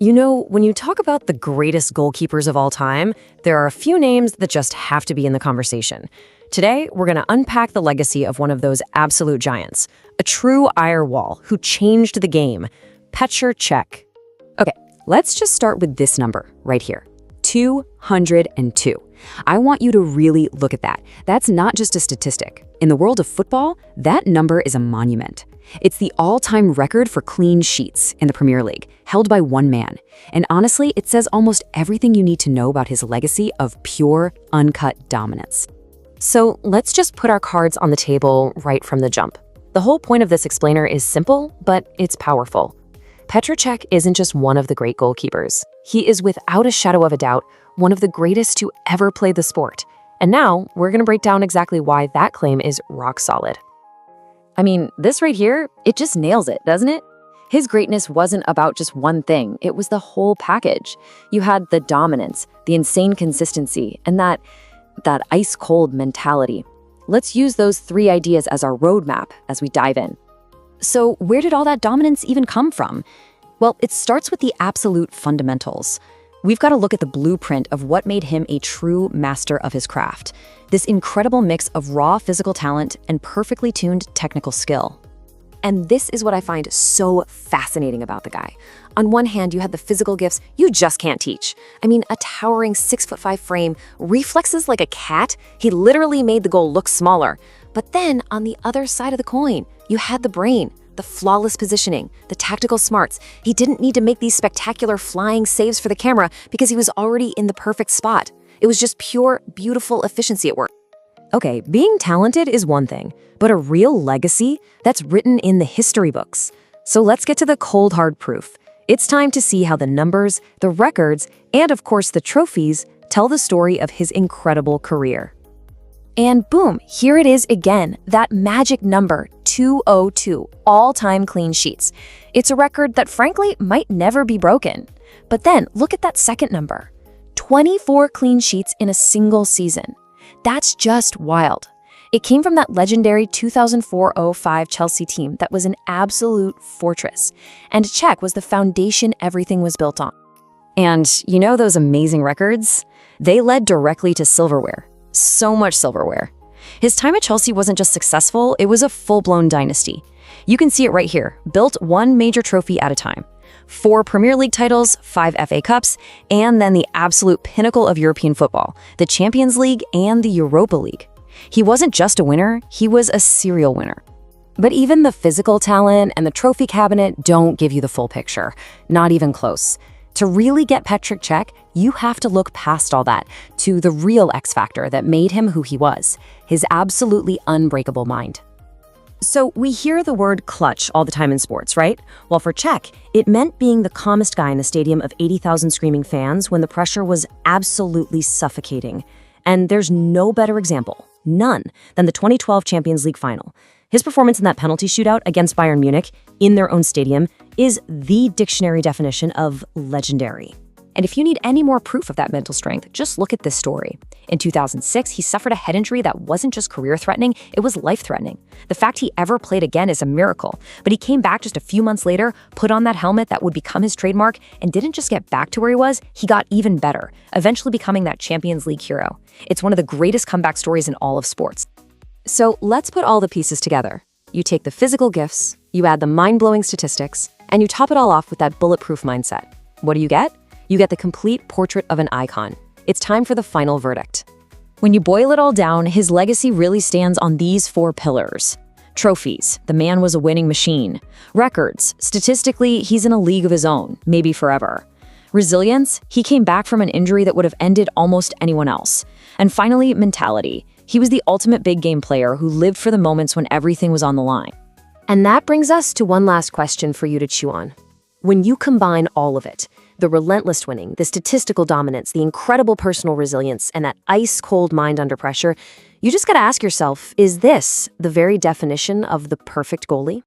You know, when you talk about the greatest goalkeepers of all time, there are a few names that just have to be in the conversation. Today, we're going to unpack the legacy of one of those absolute giants, a true ire wall who changed the game, Petr Čech. Okay, let's just start with this number right here, 202. I want you to really look at that. That's not just a statistic. In the world of football, that number is a monument. It's the all-time record for clean sheets in the Premier League, held by one man. And honestly, it says almost everything you need to know about his legacy of pure, uncut dominance. So let's just put our cards on the table right from the jump. The whole point of this explainer is simple, but it's powerful. Petr Čech isn't just one of the great goalkeepers. He is, without a shadow of a doubt, one of the greatest to ever play the sport. And now, we're going to break down exactly why that claim is rock solid. I mean, this right here, it just nails it, doesn't it? His greatness wasn't about just one thing. It was the whole package. You had the dominance, the insane consistency, and that ice-cold mentality. Let's use those three ideas as our roadmap as we dive in. So where did all that dominance even come from? Well, it starts with the absolute fundamentals. We've got to look at the blueprint of what made him a true master of his craft. This incredible mix of raw physical talent and perfectly tuned technical skill. And this is what I find so fascinating about the guy. On one hand, you had the physical gifts you just can't teach. I mean, a towering 6'5" frame, reflexes like a cat. He literally made the goal look smaller. But then, on the other side of the coin, you had the brain, the flawless positioning, the tactical smarts. He didn't need to make these spectacular flying saves for the camera because he was already in the perfect spot. It was just pure, beautiful efficiency at work. Okay, being talented is one thing, but a real legacy, that's written in the history books. So let's get to the cold hard proof. It's time to see how the numbers, the records, and of course the trophies tell the story of his incredible career. And boom, here it is again, that magic number, 202, all-time clean sheets. It's a record that frankly might never be broken. But then look at that second number, 24 clean sheets in a single season. That's just wild. It came from that legendary 2004-05 Chelsea team that was an absolute fortress. And Cech was the foundation everything was built on. And you know those amazing records? They led directly to silverware. So much silverware. His time at Chelsea wasn't just successful, it was a full-blown dynasty. You can see it right here, built one major trophy at a time. 4 Premier League titles, 5 FA Cups, and then the absolute pinnacle of European football, the Champions League and the Europa League. He wasn't just a winner, he was a serial winner. But even the physical talent and the trophy cabinet don't give you the full picture, not even close. To really get Petr Čech, you have to look past all that to the real X factor that made him who he was, his absolutely unbreakable mind. So we hear the word clutch all the time in sports, right? Well, for Cech, it meant being the calmest guy in a stadium of 80,000 screaming fans when the pressure was absolutely suffocating. And there's no better example, none, than the 2012 Champions League final. His performance in that penalty shootout against Bayern Munich in their own stadium is the dictionary definition of legendary. And if you need any more proof of that mental strength, just look at this story. In 2006, he suffered a head injury that wasn't just career-threatening, it was life-threatening. The fact he ever played again is a miracle, but he came back just a few months later, put on that helmet that would become his trademark, and didn't just get back to where he was, he got even better, eventually becoming that Champions League hero. It's one of the greatest comeback stories in all of sports. So let's put all the pieces together. You take the physical gifts, you add the mind-blowing statistics, and you top it all off with that bulletproof mindset. What do you get? You get the complete portrait of an icon. It's time for the final verdict. When you boil it all down, his legacy really stands on these 4 pillars. Trophies, the man was a winning machine. Records, statistically, he's in a league of his own, maybe forever. Resilience, he came back from an injury that would have ended almost anyone else. And finally, mentality. He was the ultimate big game player who lived for the moments when everything was on the line. And that brings us to one last question for you to chew on. When you combine all of it, the relentless winning, the statistical dominance, the incredible personal resilience, and that ice-cold mind under pressure, you just gotta ask yourself, is this the very definition of the perfect goalie?